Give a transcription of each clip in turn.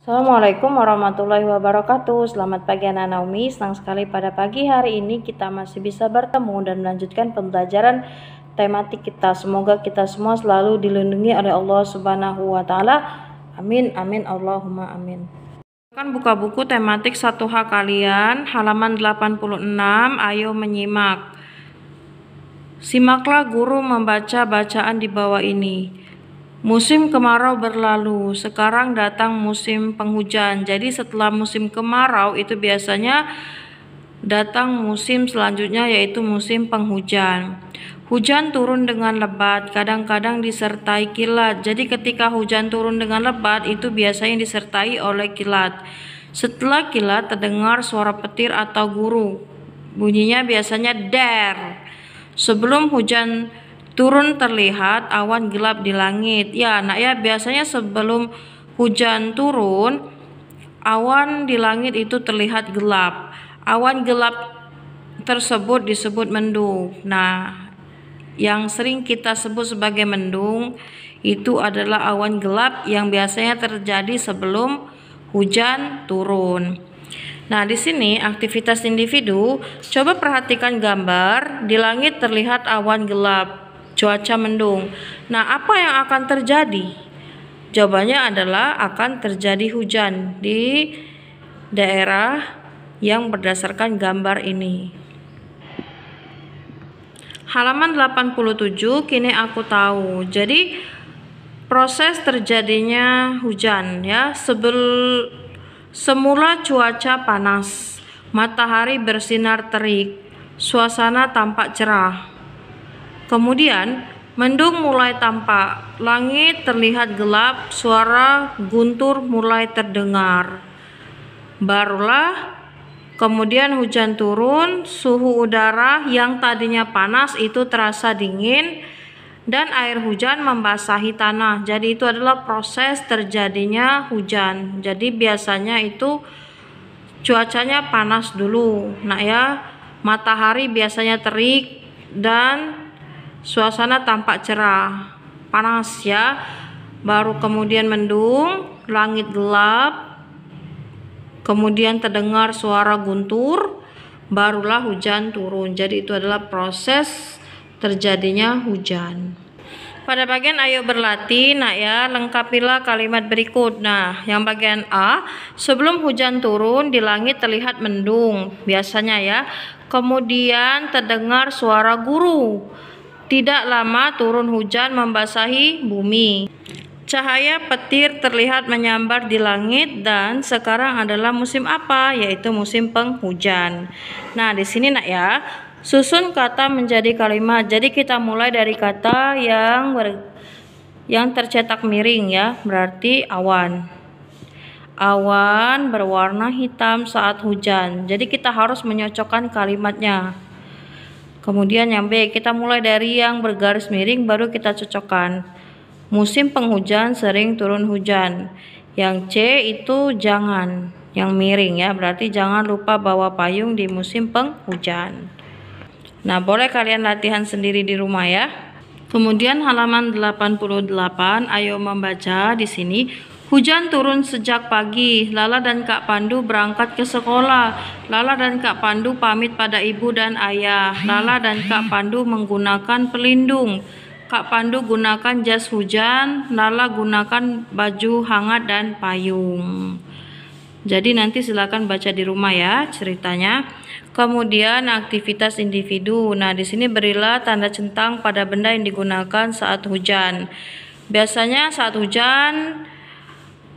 Assalamualaikum warahmatullahi wabarakatuh. Selamat pagi anak Naomi. Senang sekali pada pagi hari ini kita masih bisa bertemu dan melanjutkan pembelajaran tematik kita. Semoga kita semua selalu dilindungi oleh Allah Subhanahu wa taala. Amin amin Allahumma amin. Akan buka buku tematik 1H kalian halaman 86. Ayo menyimak. Simaklah guru membaca bacaan di bawah ini. Musim kemarau berlalu, sekarang datang musim penghujan. Jadi setelah musim kemarau itu biasanya datang musim selanjutnya yaitu musim penghujan. Hujan turun dengan lebat, kadang-kadang disertai kilat. Jadi ketika hujan turun dengan lebat itu biasanya disertai oleh kilat. Setelah kilat terdengar suara petir atau guru. Bunyinya biasanya der. Sebelum hujan turun terlihat awan gelap di langit. Ya, nak ya, biasanya sebelum hujan turun, awan di langit itu terlihat gelap. Awan gelap tersebut disebut mendung. Nah, yang sering kita sebut sebagai mendung itu adalah awan gelap yang biasanya terjadi sebelum hujan turun. Nah, di sini aktivitas individu, coba perhatikan gambar. Di langit terlihat awan gelap. Cuaca mendung. Nah, apa yang akan terjadi? Jawabannya adalah akan terjadi hujan di daerah yang berdasarkan gambar ini. Halaman 87, kini aku tahu. Jadi proses terjadinya hujan ya. Semula cuaca panas, matahari bersinar terik, suasana tampak cerah. Kemudian mendung mulai tampak, langit terlihat gelap, suara guntur mulai terdengar. Barulah kemudian hujan turun, suhu udara yang tadinya panas itu terasa dingin dan air hujan membasahi tanah. Jadi itu adalah proses terjadinya hujan. Jadi biasanya itu cuacanya panas dulu. Nah ya, matahari biasanya terik dan suasana tampak cerah, panas ya. Baru kemudian mendung, langit gelap, kemudian terdengar suara guntur, barulah hujan turun. Jadi itu adalah proses terjadinya hujan. Pada bagian ayo berlatih, nak ya, lengkapilah kalimat berikut. Nah, yang bagian A, sebelum hujan turun di langit terlihat mendung, biasanya ya. Kemudian terdengar suara guru. Tidak lama turun hujan membasahi bumi. Cahaya petir terlihat menyambar di langit dan sekarang adalah musim apa? Yaitu musim penghujan. Nah, di sini nak ya, susun kata menjadi kalimat. Jadi kita mulai dari kata yang tercetak miring ya, berarti awan. Awan berwarna hitam saat hujan. Jadi kita harus menyocokkan kalimatnya. Kemudian yang B, kita mulai dari yang bergaris miring baru kita cocokkan. Musim penghujan sering turun hujan. Yang C itu jangan, yang miring ya, berarti jangan lupa bawa payung di musim penghujan. Nah, boleh kalian latihan sendiri di rumah ya. Kemudian halaman 88, ayo membaca di sini. Hujan turun sejak pagi. Lala dan Kak Pandu berangkat ke sekolah. Lala dan Kak Pandu pamit pada ibu dan ayah. Lala dan Kak Pandu menggunakan pelindung. Kak Pandu gunakan jas hujan. Lala gunakan baju hangat dan payung. Jadi nanti silakan baca di rumah ya ceritanya. Kemudian aktivitas individu. Nah, di sini berilah tanda centang pada benda yang digunakan saat hujan. Biasanya saat hujan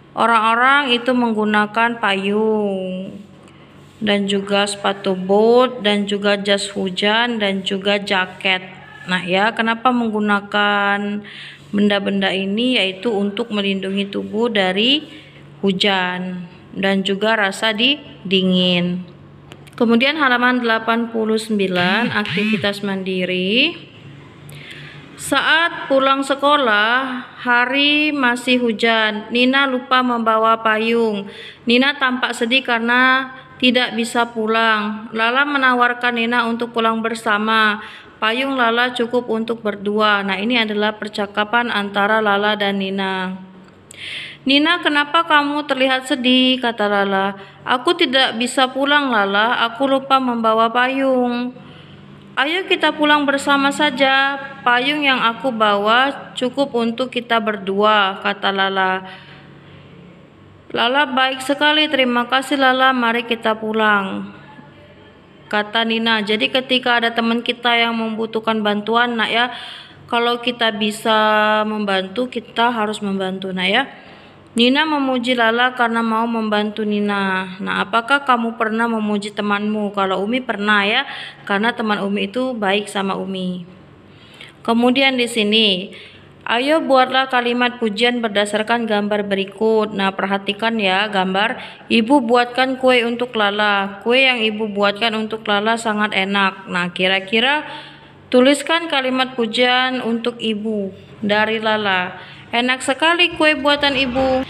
orang-orang itu menggunakan payung dan juga sepatu bot dan juga jas hujan dan juga jaket. Nah ya, kenapa menggunakan benda-benda ini? Yaitu untuk melindungi tubuh dari hujan dan juga rasa dingin. Kemudian halaman 89, aktivitas mandiri. Saat pulang sekolah, hari masih hujan. Nina lupa membawa payung. Nina tampak sedih karena tidak bisa pulang. Lala menawarkan Nina untuk pulang bersama. Payung Lala cukup untuk berdua. Nah, ini adalah percakapan antara Lala dan Nina. "Nina, kenapa kamu terlihat sedih?" kata Lala. "Aku tidak bisa pulang, Lala. Aku lupa membawa payung." "Ayo kita pulang bersama saja. Payung yang aku bawa cukup untuk kita berdua," kata Lala. "Lala, baik sekali. Terima kasih, Lala. Mari kita pulang," kata Nina. Jadi ketika ada teman kita yang membutuhkan bantuan, nak ya, kalau kita bisa membantu, kita harus membantu, nak ya. Nina memuji Lala karena mau membantu Nina. Nah, apakah kamu pernah memuji temanmu? Kalau Umi pernah ya, karena teman Umi itu baik sama Umi. Kemudian di sini, ayo buatlah kalimat pujian berdasarkan gambar berikut. Nah, perhatikan ya gambar. Ibu buatkan kue untuk Lala. Kue yang ibu buatkan untuk Lala sangat enak. Nah, kira-kira tuliskan kalimat pujian untuk ibu dari Lala. "Enak sekali kue buatan ibu."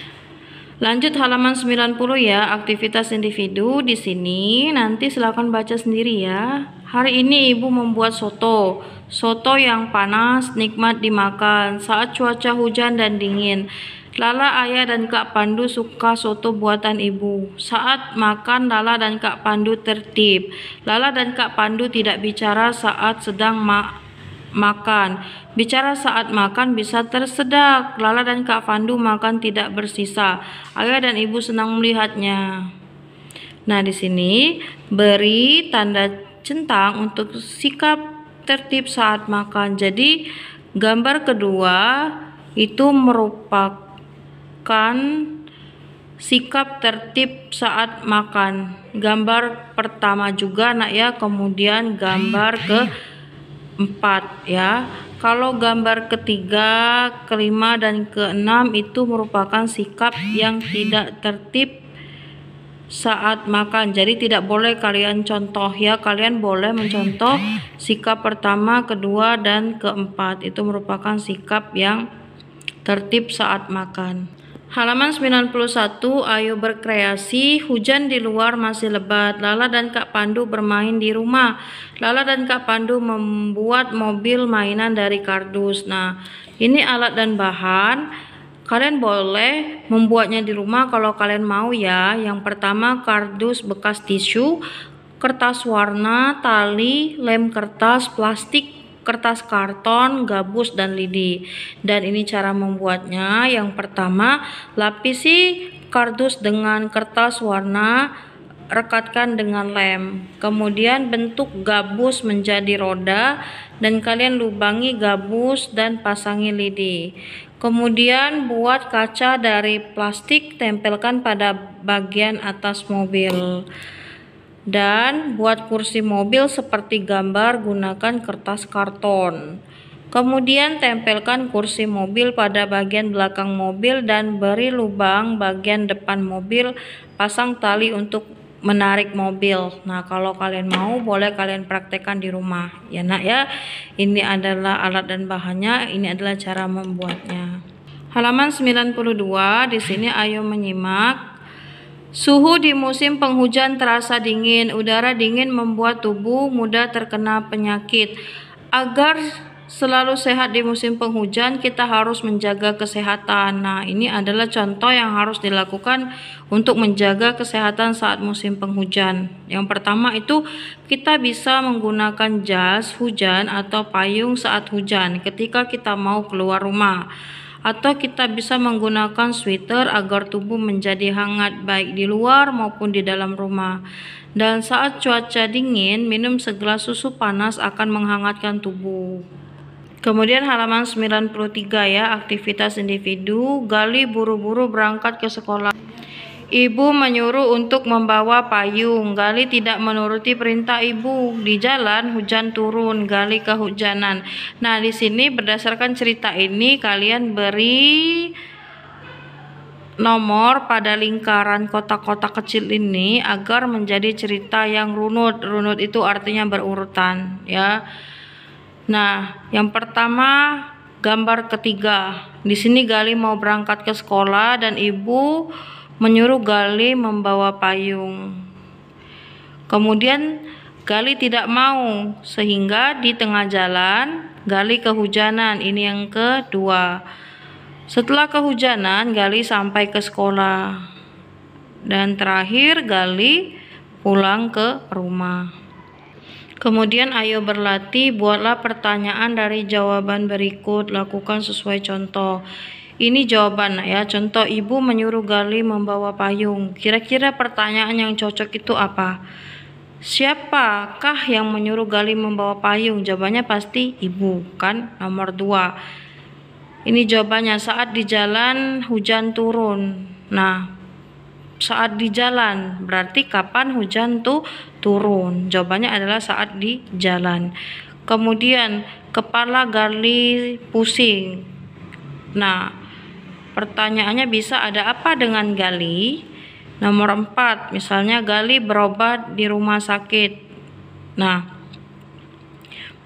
Lanjut halaman 90 ya, aktivitas individu di sini. Nanti silakan baca sendiri ya. Hari ini ibu membuat soto. Soto yang panas, nikmat dimakan saat cuaca hujan dan dingin. Lala, ayah, dan Kak Pandu suka soto buatan ibu. Saat makan, Lala dan Kak Pandu tertib. Lala dan Kak Pandu tidak bicara saat sedang makan. Bicara saat makan bisa tersedak. Lala dan Kak Pandu makan tidak bersisa. Ayah dan ibu senang melihatnya. Nah, di sini beri tanda centang untuk sikap tertib saat makan. Jadi gambar kedua itu merupakan sikap tertib saat makan. Gambar pertama juga nak ya, kemudian gambar keempat ya. Kalau gambar ketiga, kelima, dan keenam itu merupakan sikap yang tidak tertib saat makan. Jadi tidak boleh kalian contoh ya. Kalian boleh mencontoh sikap pertama, kedua, dan keempat. Itu merupakan sikap yang tertib saat makan. Halaman 91, ayo berkreasi. Hujan di luar masih lebat. Lala dan Kak Pandu bermain di rumah. Lala dan Kak Pandu membuat mobil mainan dari kardus. Nah, ini alat dan bahan. Kalian boleh membuatnya di rumah kalau kalian mau ya. Yang pertama, kardus bekas tisu, kertas warna, tali, lem kertas, plastik, kertas karton, gabus, dan lidi. Dan ini cara membuatnya. Yang pertama, lapisi kardus dengan kertas warna, rekatkan dengan lem. Kemudian bentuk gabus menjadi roda dan kalian lubangi gabus dan pasangi lidi. Kemudian buat kaca dari plastik, tempelkan pada bagian atas mobil. Dan buat kursi mobil seperti gambar, gunakan kertas karton. Kemudian tempelkan kursi mobil pada bagian belakang mobil dan beri lubang bagian depan mobil, pasang tali untuk menarik mobil. Nah, kalau kalian mau boleh kalian praktekkan di rumah ya nak ya. Ini adalah alat dan bahannya, ini adalah cara membuatnya. Halaman 92, di sini ayo menyimak. Suhu di musim penghujan terasa dingin. Udara dingin membuat tubuh mudah terkena penyakit. Agar selalu sehat di musim penghujan, kita harus menjaga kesehatan. Nah, ini adalah contoh yang harus dilakukan untuk menjaga kesehatan saat musim penghujan. Yang pertama itu kita bisa menggunakan jas hujan atau payung saat hujan ketika kita mau keluar rumah. Atau kita bisa menggunakan sweater agar tubuh menjadi hangat baik di luar maupun di dalam rumah. Dan saat cuaca dingin, minum segelas susu panas akan menghangatkan tubuh. Kemudian halaman 93 ya, aktivitas individu. Gali buru-buru berangkat ke sekolah. Ibu menyuruh untuk membawa payung. Gali tidak menuruti perintah ibu. Di jalan hujan turun, Gali kehujanan. Nah, di sini berdasarkan cerita ini kalian beri nomor pada lingkaran kotak-kotak kecil ini agar menjadi cerita yang runut. Runut itu artinya berurutan ya. Nah, yang pertama gambar ketiga. Di sini Gali mau berangkat ke sekolah dan ibu menyuruh Gali membawa payung. Kemudian Gali tidak mau sehingga di tengah jalan Gali kehujanan. Ini yang kedua. Setelah kehujanan, Gali sampai ke sekolah. Dan terakhir, Gali pulang ke rumah. Kemudian ayo berlatih, buatlah pertanyaan dari jawaban berikut, lakukan sesuai contoh. Ini jawaban ya, contoh ibu menyuruh Gali membawa payung. Kira-kira pertanyaan yang cocok itu apa? Siapakah yang menyuruh Gali membawa payung? Jawabannya pasti ibu, kan? Nomor 2. Ini jawabannya, saat di jalan hujan turun. Nah, saat di jalan berarti kapan hujan turun? Jawabannya adalah saat di jalan. Kemudian kepala Gali pusing. Nah, pertanyaannya bisa ada apa dengan Gali? Nomor 4, misalnya Gali berobat di rumah sakit. Nah,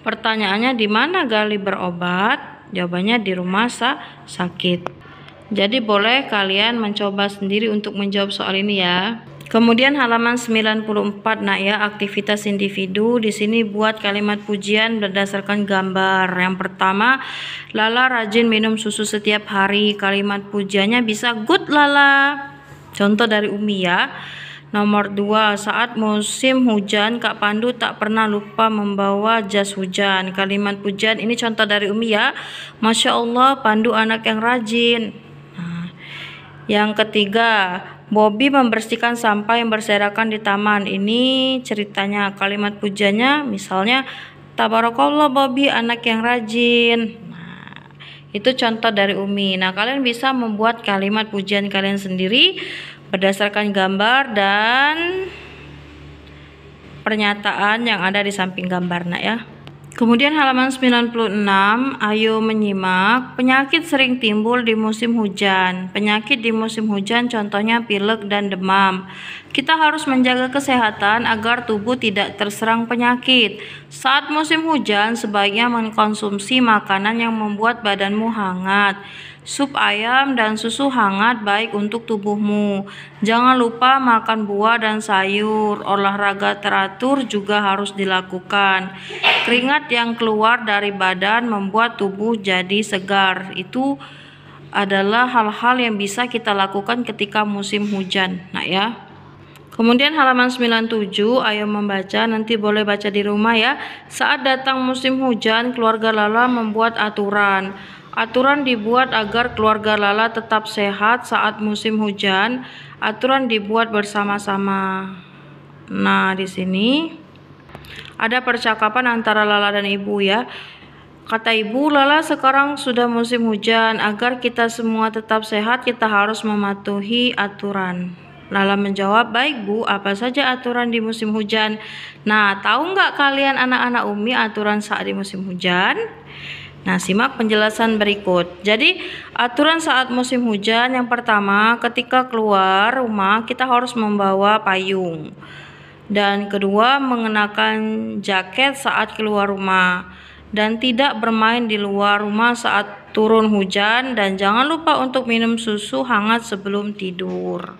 pertanyaannya di mana Gali berobat? Jawabannya di rumah sakit. Jadi boleh kalian mencoba sendiri untuk menjawab soal ini ya. Kemudian halaman 94 nak ya, aktivitas individu. Di sini buat kalimat pujian berdasarkan gambar. Yang pertama, Lala rajin minum susu setiap hari. Kalimat pujiannya bisa good Lala. Contoh dari Umi ya. Nomor 2, saat musim hujan Kak Pandu tak pernah lupa membawa jas hujan. Kalimat pujian ini contoh dari Umi ya. Masya Allah, Pandu anak yang rajin. Yang ketiga, Bobby membersihkan sampah yang berserakan di taman. Ini ceritanya, kalimat pujiannya misalnya, Tabarakallah Bobby anak yang rajin. Nah, itu contoh dari Umi. Nah, kalian bisa membuat kalimat pujian kalian sendiri berdasarkan gambar dan pernyataan yang ada di samping gambar nak ya. Kemudian halaman 96, ayo menyimak. Penyakit sering timbul di musim hujan. Penyakit di musim hujan contohnya pilek dan demam. Kita harus menjaga kesehatan agar tubuh tidak terserang penyakit. Saat musim hujan sebaiknya mengkonsumsi makanan yang membuat badanmu hangat. Sup ayam dan susu hangat baik untuk tubuhmu. Jangan lupa makan buah dan sayur. Olahraga teratur juga harus dilakukan. Keringat yang keluar dari badan membuat tubuh jadi segar. Itu adalah hal-hal yang bisa kita lakukan ketika musim hujan. Nah ya. Kemudian halaman 97, ayo membaca, nanti boleh baca di rumah ya. Saat datang musim hujan, keluarga Lala membuat aturan. Aturan dibuat agar keluarga Lala tetap sehat saat musim hujan. Aturan dibuat bersama-sama. Nah, di sini ada percakapan antara Lala dan ibu ya. Kata ibu, Lala sekarang sudah musim hujan. Agar kita semua tetap sehat, kita harus mematuhi aturan. Lala menjawab, baik Bu, apa saja aturan di musim hujan? Nah, tahu nggak kalian anak-anak Umi aturan saat di musim hujan? Nah, simak penjelasan berikut. Jadi, aturan saat musim hujan yang pertama, ketika keluar rumah kita harus membawa payung. Dan kedua, mengenakan jaket saat keluar rumah. Dan tidak bermain di luar rumah saat turun hujan. Dan jangan lupa untuk minum susu hangat sebelum tidur.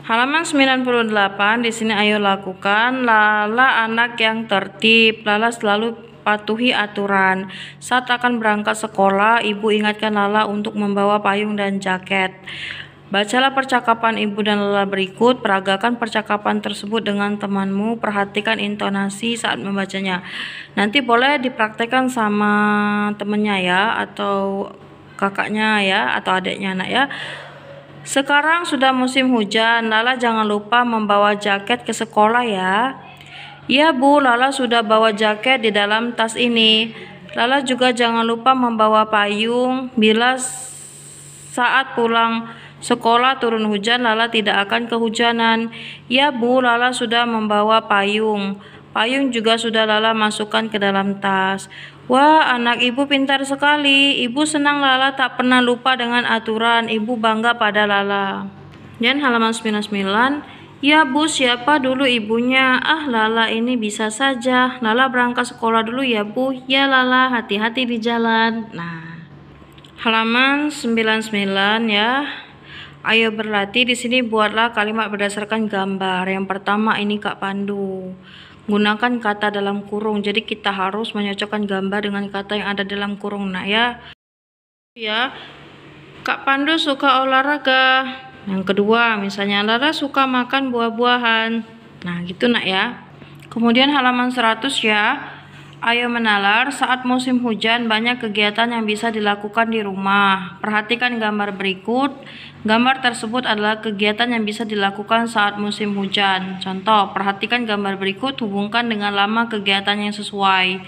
Halaman 98, di sini ayo lakukan. Lala anak yang tertib. Lala selalu patuhi aturan. Saat akan berangkat sekolah, ibu ingatkan Lala untuk membawa payung dan jaket. Bacalah percakapan ibu dan Lala berikut. Peragakan percakapan tersebut dengan temanmu. Perhatikan intonasi saat membacanya. Nanti boleh dipraktekkan sama temennya ya, atau kakaknya ya, atau adiknya anak ya. Sekarang sudah musim hujan. Lala jangan lupa membawa jaket ke sekolah ya. Iya Bu, Lala sudah bawa jaket di dalam tas ini. Lala juga jangan lupa membawa payung. Bila saat pulang sekolah turun hujan, Lala tidak akan kehujanan. Ya Bu, Lala sudah membawa payung. Payung juga sudah Lala masukkan ke dalam tas. Wah, anak ibu pintar sekali. Ibu senang Lala tak pernah lupa dengan aturan. Ibu bangga pada Lala. Dan halaman 99. Ya Bu, siapa dulu ibunya? Ah, Lala ini bisa saja. Lala berangkat sekolah dulu ya Bu. Ya Lala, hati-hati di jalan. Nah, halaman 99 ya. Ayo berlatih. Di sini buatlah kalimat berdasarkan gambar. Yang pertama ini Kak Pandu. Gunakan kata dalam kurung. Jadi kita harus menyocokkan gambar dengan kata yang ada dalam kurung. Nah ya. Ya. Kak Pandu suka olahraga. Yang kedua, misalnya Lara suka makan buah-buahan. Nah, gitu nak ya. Kemudian halaman 100 ya. Ayo menalar, saat musim hujan banyak kegiatan yang bisa dilakukan di rumah. Perhatikan gambar berikut. Gambar tersebut adalah kegiatan yang bisa dilakukan saat musim hujan. Contoh, perhatikan gambar berikut, hubungkan dengan lama kegiatan yang sesuai.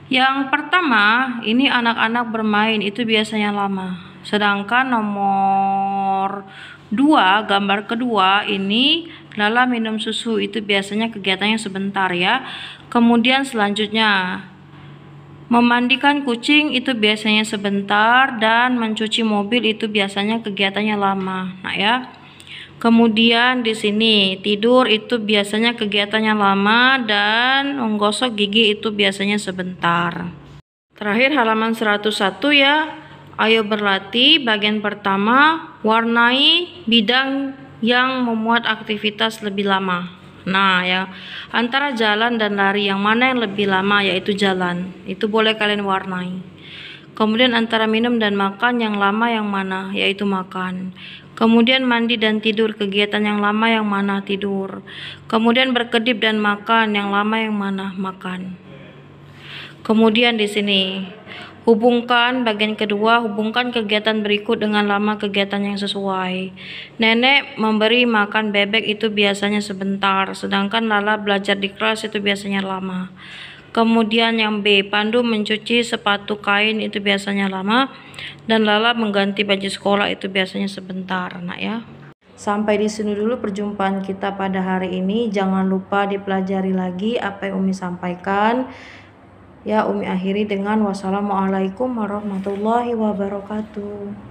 Yang pertama, ini anak-anak bermain, itu biasanya lama. Sedangkan nomor 2, gambar kedua ini Lala minum susu, itu biasanya kegiatannya sebentar ya. Kemudian selanjutnya, memandikan kucing itu biasanya sebentar, dan mencuci mobil itu biasanya kegiatannya lama. Nah ya. Kemudian di sini tidur itu biasanya kegiatannya lama, dan menggosok gigi itu biasanya sebentar. Terakhir halaman 101 ya. Ayo berlatih bagian pertama, warnai bidang yang memuat aktivitas lebih lama. Nah ya, antara jalan dan lari yang mana yang lebih lama, yaitu jalan. Itu boleh kalian warnai. Kemudian antara minum dan makan yang lama yang mana, yaitu makan. Kemudian mandi dan tidur, kegiatan yang lama yang mana, tidur. Kemudian berkedip dan makan, yang lama yang mana, makan. Kemudian di sini hubungkan bagian kedua, hubungkan kegiatan berikut dengan lama kegiatan yang sesuai. Nenek memberi makan bebek itu biasanya sebentar, sedangkan Lala belajar di kelas itu biasanya lama. Kemudian yang B, Pandu mencuci sepatu kain itu biasanya lama, dan Lala mengganti baju sekolah itu biasanya sebentar, nak ya. Sampai di sini dulu perjumpaan kita pada hari ini. Jangan lupa dipelajari lagi apa yang Umi sampaikan. Ya, Umi akhiri dengan wassalamualaikum warahmatullahi wabarakatuh.